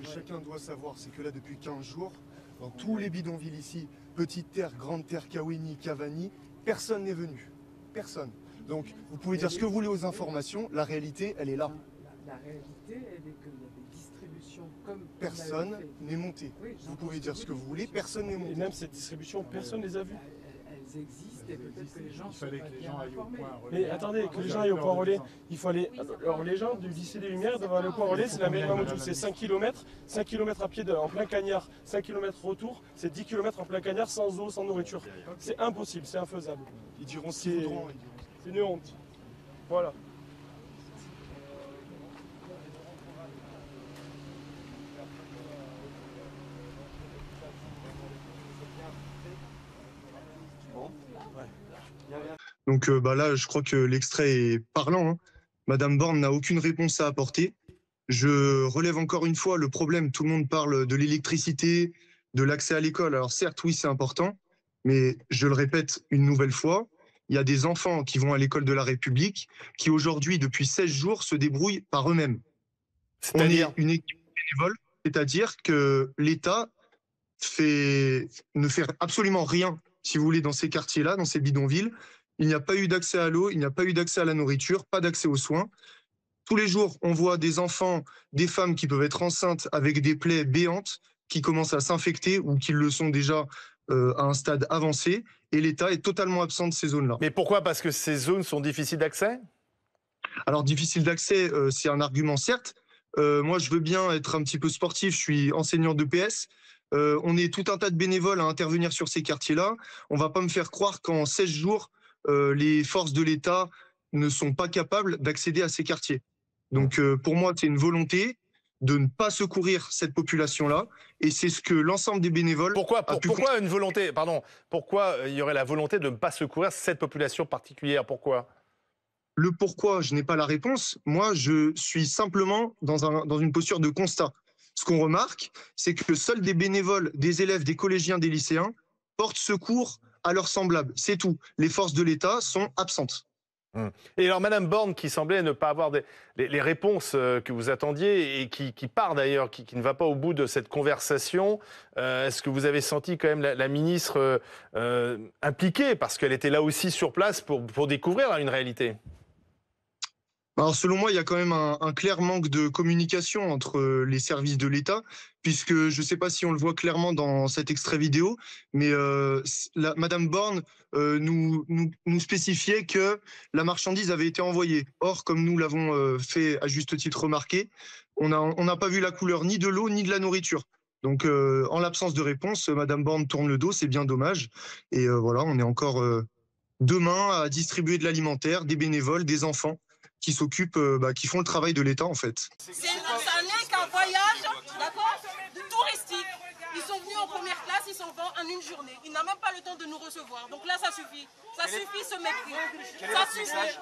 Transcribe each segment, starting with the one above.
que chacun doit savoir, c'est que là, depuis 15 jours, dans tous les bidonvilles ici, Petite Terre, Grande Terre, Kawini, Cavani, personne n'est venu. Personne. Donc, vous pouvez dire ce que vous voulez aux informations, la réalité, elle est là. La réalité, elle est qu'il y a des distributions comme... Personne n'est monté. Oui, vous pouvez dire ce que vous voulez, personne n'est monté. Et même cette distribution, personne ne les a vues. Elles existent et peut-être que les gens Il fallait que les gens aillent au point relais. Mais attendez, que les gens aillent au point relais, il faut aller... Alors les gens du lycée des Lumières doivent aller au point relais, c'est la mairie Mamoudzou, c'est 5 km, 5 km à pied en plein cagnard, 5 km retour, c'est 10 km en plein cagnard sans eau, sans nourriture. C'est impossible, c'est infaisable. Ils diront ce qu'ils voudront. C'est une honte. Voilà. Donc là, je crois que l'extrait est parlant. Hein. Madame Borne n'a aucune réponse à apporter. Je relève encore une fois le problème. Tout le monde parle de l'électricité, de l'accès à l'école. Alors certes, oui, c'est important, mais je le répète une nouvelle fois, il y a des enfants qui vont à l'école de la République qui aujourd'hui, depuis 16 jours, se débrouillent par eux-mêmes. On est une équipe bénévole, c'est-à-dire que l'État ne fait absolument rien, si vous voulez, dans ces quartiers-là, dans ces bidonvilles. Il n'y a pas eu d'accès à l'eau, il n'y a pas eu d'accès à la nourriture, pas d'accès aux soins. Tous les jours, on voit des enfants, des femmes qui peuvent être enceintes avec des plaies béantes qui commencent à s'infecter ou qui le sont déjà à un stade avancé. Et l'État est totalement absent de ces zones-là. Mais pourquoi? Parce que ces zones sont difficiles d'accès? Alors, difficile d'accès, c'est un argument, certes. Moi, je veux bien être un petit peu sportif, je suis enseignant d'EPS. On est tout un tas de bénévoles à intervenir sur ces quartiers-là. On ne va pas me faire croire qu'en 16 jours, les forces de l'État ne sont pas capables d'accéder à ces quartiers. Donc pour moi, c'est une volonté de ne pas secourir cette population-là. Et c'est ce que l'ensemble des bénévoles... Pourquoi une volonté? Pardon. Pourquoi il y aurait la volonté de ne pas secourir cette population particulière? Pourquoi? Le pourquoi, je n'ai pas la réponse. Moi, je suis simplement dans une posture de constat. Ce qu'on remarque, c'est que seuls des bénévoles, des élèves, des collégiens, des lycéens portent secours à leurs semblables. C'est tout. Les forces de l'État sont absentes. Et alors, Madame Borne, qui semblait ne pas avoir les réponses que vous attendiez et qui part d'ailleurs, qui ne va pas au bout de cette conversation, est-ce que vous avez senti quand même la ministre impliquée, parce qu'elle était là aussi sur place pour découvrir une réalité? Alors selon moi, il y a quand même un clair manque de communication entre les services de l'État, puisque je ne sais pas si on le voit clairement dans cet extrait vidéo, mais Madame Borne nous spécifiait que la marchandise avait été envoyée. Or, comme nous l'avons fait à juste titre remarquer, on n'a pas vu la couleur ni de l'eau ni de la nourriture. Donc en l'absence de réponse, Madame Borne tourne le dos, c'est bien dommage. Et voilà, on est encore demain à distribuer de l'alimentaire, des bénévoles, des enfants qui s'occupent, qui font le travail de l'État en fait. Ça n'est qu'un voyage, d'accord, touristique. Ils sont venus en première classe, ils s'en vont en une journée. Ils n'ont même pas le temps de nous recevoir. Donc là, ça suffit. Ça suffit ce mépris. Ça suffit.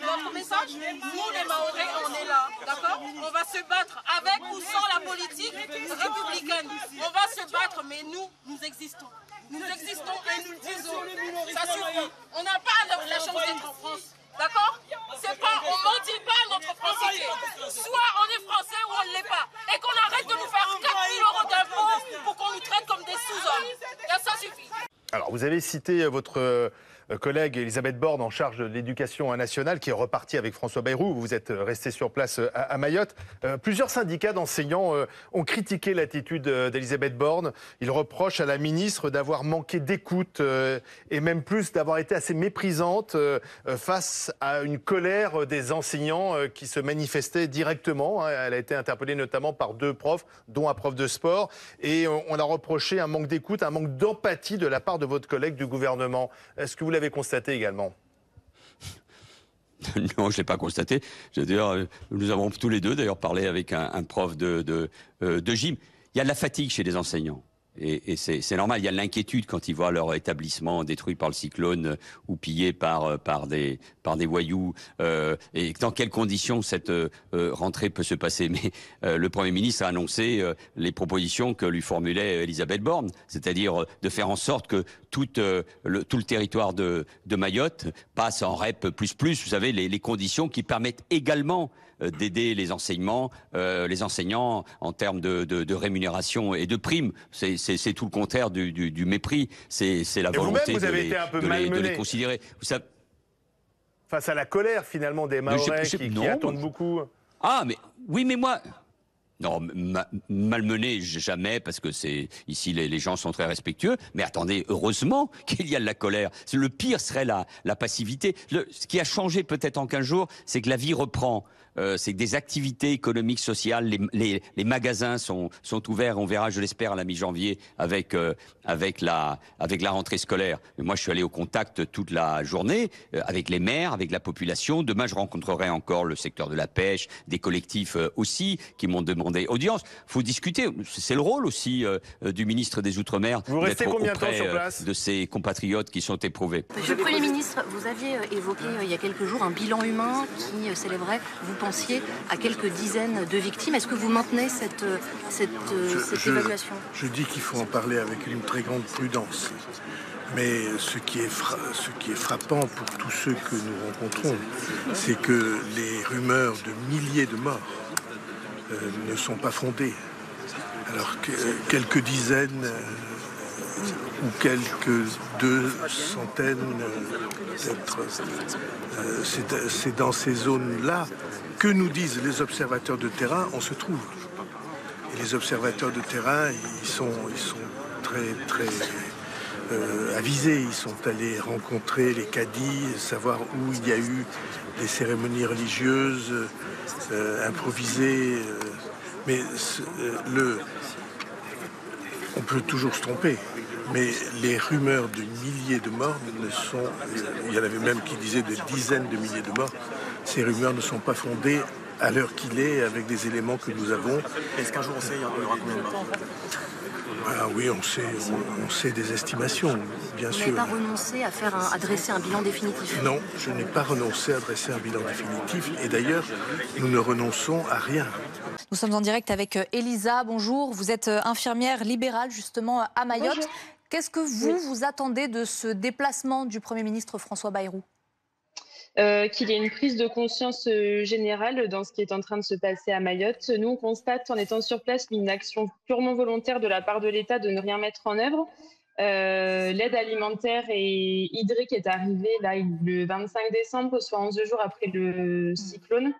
Notre message, nous les Mahorais, on est là, d'accord? On va se battre avec ou sans la politique républicaine. On va se battre, mais nous existons. Nous existons et nous le disons. Ça suffit. On n'a pas la chance d'être en France. D'accord? C'est pas, on ne mentit pas notre francité. Soit on est français ou on ne l'est pas. Et qu'on arrête de nous faire 4 000 € d'impôts pour qu'on nous traite comme des sous-hommes. Et ça suffit. Alors, vous avez cité votre collègue Elisabeth Borne en charge de l'éducation nationale qui est repartie avec François Bayrou. Vous êtes resté sur place à Mayotte. Plusieurs syndicats d'enseignants ont critiqué l'attitude d'Elisabeth Borne. Ils reprochent à la ministre d'avoir manqué d'écoute et même plus d'avoir été assez méprisante face à une colère des enseignants qui se manifestaient directement. Elle a été interpellée notamment par 2 profs, dont un prof de sport. Et on a reproché un manque d'écoute, un manque d'empathie de la part de votre collègue du gouvernement. Est-ce que vous l'avez constaté également? Non, je ne l'ai pas constaté. Nous avons tous les deux d'ailleurs parlé avec un prof de gym. Il y a de la fatigue chez les enseignants. Et c'est normal, il y a de l'inquiétude quand ils voient leur établissement détruit par le cyclone ou pillé par des voyous. Et dans quelles conditions cette rentrée peut se passer. Mais le Premier ministre a annoncé les propositions que lui formulait Elisabeth Borne, c'est-à-dire de faire en sorte que tout le territoire de Mayotte passe en REP++, vous savez, les conditions qui permettent également d'aider les enseignants en termes de rémunération et de primes. C'est tout le contraire du mépris. C'est la volonté de les considérer. Vous savez, face à la colère finalement des Mahorais qui attendent beaucoup. Ah, mais oui, mais moi... Non, malmené, jamais, parce que ici les gens sont très respectueux. Mais attendez, heureusement qu'il y a de la colère. Le pire serait la passivité. Ce qui a changé peut-être en 15 jours, c'est que la vie reprend. C'est que des activités économiques, sociales, les magasins sont ouverts. On verra, je l'espère, à la mi-janvier avec la rentrée scolaire. Mais moi, je suis allé au contact toute la journée avec les maires, avec la population. Demain, je rencontrerai encore le secteur de la pêche, des collectifs aussi qui m'ont demandé audience. Faut discuter. C'est le rôle aussi du ministre des Outre-mer d'être auprès de ses compatriotes qui sont éprouvés. Monsieur le Premier ministre, vous aviez évoqué il y a quelques jours un bilan humain qui célébrait, vous pensiez, à quelques dizaines de victimes. Est-ce que vous maintenez cette évaluation? Je dis qu'il faut en parler avec une très grande prudence. Mais ce qui est frappant pour tous ceux que nous rencontrons, c'est que les rumeurs de milliers de morts ne sont pas fondées. Alors que quelques dizaines ou quelques 200, peut-être, c'est dans ces zones-là que nous disent les observateurs de terrain, on se trouve. Et les observateurs de terrain, ils sont très avisés. Ils sont allés rencontrer les cadis, savoir où il y a eu des cérémonies religieuses improvisées. Mais on peut toujours se tromper. Mais les rumeurs de milliers de morts il y en avait même qui disaient de dizaines de milliers de morts. Ces rumeurs ne sont pas fondées à l'heure qu'il est, avec des éléments que nous avons. Est-ce qu'un jour on sait, il y aura combien de morts? Ah oui, on sait des estimations, bien sûr. Vous n'avez pas renoncé à dresser un bilan définitif? Non, je n'ai pas renoncé à dresser un bilan définitif. Et d'ailleurs, nous ne renonçons à rien. Nous sommes en direct avec Elisa. Bonjour, vous êtes infirmière libérale justement à Mayotte. Bonjour. Qu'est-ce que vous attendez de ce déplacement du Premier ministre François Bayrou? Qu'il y ait une prise de conscience générale dans ce qui est en train de se passer à Mayotte. Nous, on constate, en étant sur place, une action purement volontaire de la part de l'État de ne rien mettre en œuvre. L'aide alimentaire et hydrique est arrivée là, le 25 décembre, soit 11 jours après le cyclone.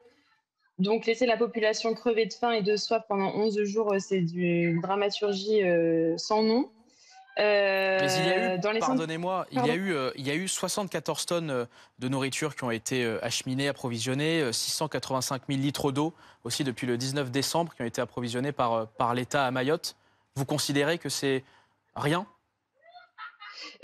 Donc, laisser la population crever de faim et de soif pendant 11 jours, c'est d'une dramaturgie sans nom. Mais il y a eu, pardonnez-moi, il y a eu 74 tonnes de nourriture qui ont été acheminées, approvisionnées, 685 000 litres d'eau aussi depuis le 19 décembre qui ont été approvisionnés par l'État à Mayotte. Vous considérez que c'est rien?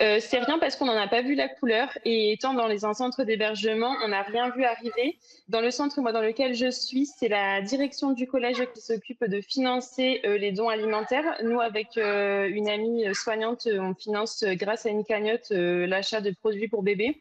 C'est rien parce qu'on n'en a pas vu la couleur et étant dans un centre d'hébergement, on n'a rien vu arriver. Dans le centre dans lequel je suis, c'est la direction du collège qui s'occupe de financer les dons alimentaires. Nous, avec une amie soignante, on finance grâce à une cagnotte l'achat de produits pour bébés.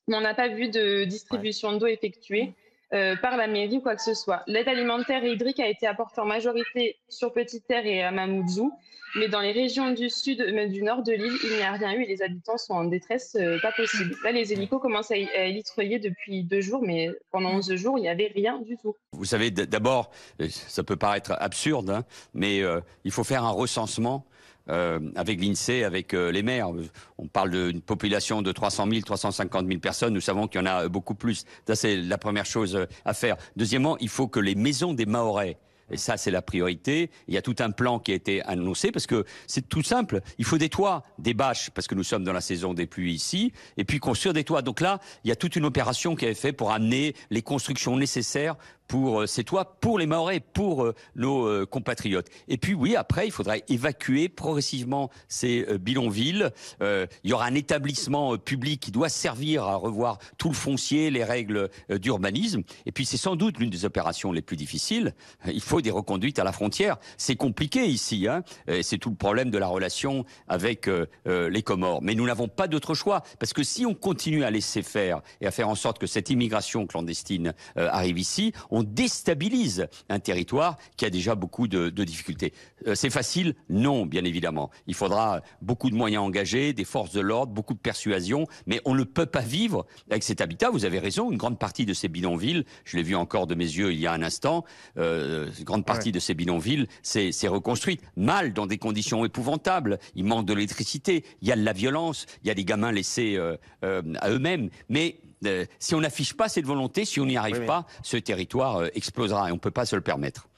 Mais on n'a pas vu de distribution d'eau effectuée par la mairie ou quoi que ce soit. L'aide alimentaire et hydrique a été apportée en majorité sur Petite Terre et à Mamoudzou. Mais dans les régions du sud, même du nord de l'île, il n'y a rien eu et les habitants sont en détresse pas possible. Là, les hélicos commencent à élitreiller depuis 2 jours, mais pendant 11 jours, il n'y avait rien du tout. Vous savez, d'abord, ça peut paraître absurde, hein, mais il faut faire un recensement avec l'INSEE, avec les maires. On parle d'une population de 300 000, 350 000 personnes. Nous savons qu'il y en a beaucoup plus. Ça, c'est la première chose à faire. Deuxièmement, il faut que les maisons des Mahorais, et ça, c'est la priorité. Il y a tout un plan qui a été annoncé parce que c'est tout simple. Il faut des toits, des bâches, parce que nous sommes dans la saison des pluies ici, et puis construire des toits. Donc là, il y a toute une opération qui est faite pour amener les constructions nécessaires pour ces toits, pour les Mahorais, pour nos compatriotes. Et puis oui, après, il faudrait évacuer progressivement ces bidonvilles. Il y aura un établissement public qui doit servir à revoir tout le foncier, les règles d'urbanisme. Et puis c'est sans doute l'une des opérations les plus difficiles. Il faut des reconduites à la frontière. C'est compliqué ici, hein. C'est tout le problème de la relation avec les Comores. Mais nous n'avons pas d'autre choix, parce que si on continue à laisser faire et à faire en sorte que cette immigration clandestine arrive ici, on déstabilise un territoire qui a déjà beaucoup de difficultés. C'est facile? Non, bien évidemment. Il faudra beaucoup de moyens engagés, des forces de l'ordre, beaucoup de persuasion, mais on ne peut pas vivre avec cet habitat. Vous avez raison, une grande partie de ces bidonvilles, je l'ai vu encore de mes yeux il y a un instant, une grande partie de ces bidonvilles s'est reconstruite mal, dans des conditions épouvantables. Il manque de l'électricité, il y a de la violence, il y a des gamins laissés à eux-mêmes. Mais si on n'affiche pas cette volonté, si on n'y arrive pas, ce territoire explosera et on ne peut pas se le permettre.